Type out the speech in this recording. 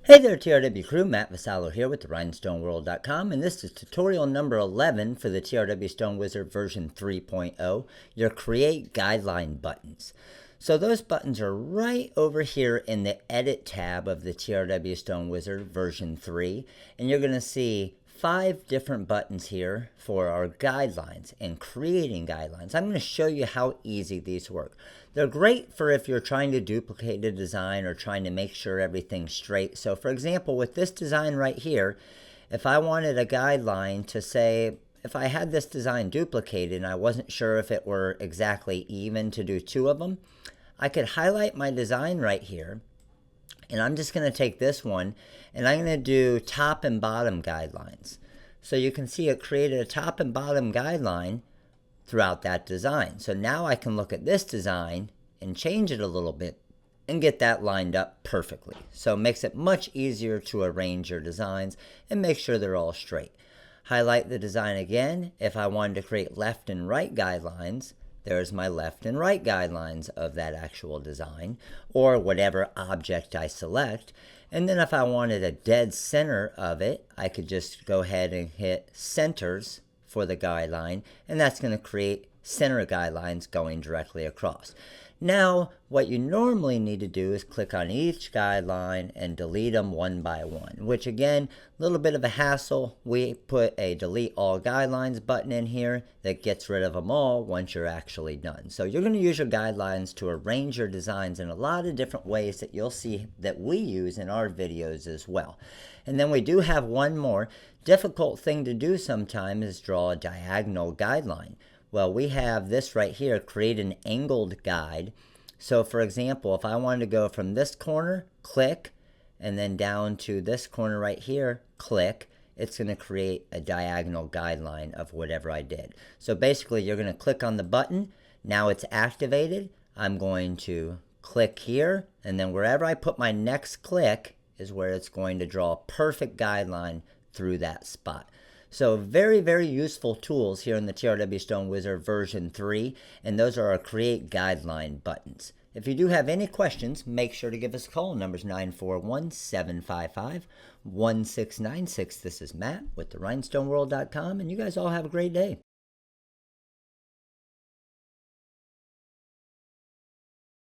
Hey there TRW crew, Matt Vassallo here with the RhinestoneWorld.com, and this is tutorial number 11 for the TRW Stone Wizard version 3.0, your Create Guideline buttons. So those buttons are right over here in the Edit tab of the TRW Stone Wizard version 3, and you're going to see 5 different buttons here for our guidelines and creating guidelines. I'm going to show you how easy these work. They're great for if you're trying to duplicate a design or trying to make sure everything's straight. So for example, with this design right here, if I wanted a guideline to say, if I had this design duplicated and I wasn't sure if it were exactly even to do 2 of them, I could highlight my design right here. And I'm just going to take this one and I'm going to do top and bottom guidelines. So you can see it created a top and bottom guideline throughout that design. So now I can look at this design and change it a little bit and get that lined up perfectly. So it makes it much easier to arrange your designs and make sure they're all straight. Highlight the design again. If I wanted to create left and right guidelines, there's my left and right guidelines of that actual design or whatever object I select. And then if I wanted a dead center of it, I could just go ahead and hit centers for the guideline, and that's going to create center guidelines going directly across. Now, what you normally need to do is click on each guideline and delete them one by one, which again, a little bit of a hassle. We put a delete all guidelines button in here that gets rid of them all once you're actually done. So you're going to use your guidelines to arrange your designs in a lot of different ways that you'll see that we use in our videos as well. And then we do have one more difficult thing to do sometimes is draw a diagonal guideline. Well, we have this right here, create an angled guide. So for example, if I wanted to go from this corner, click, and then down to this corner right here, click, it's going to create a diagonal guideline of whatever I did. So basically, you're going to click on the button. Now it's activated. I'm going to click here, and then wherever I put my next click is where it's going to draw a perfect guideline through that spot. So very, very useful tools here in the TRW Stone Wizard version 3, and those are our Create Guideline buttons. If you do have any questions, make sure to give us a call. Number's 941-755-1696. This is Matt with the RhinestoneWorld.com, and you guys all have a great day.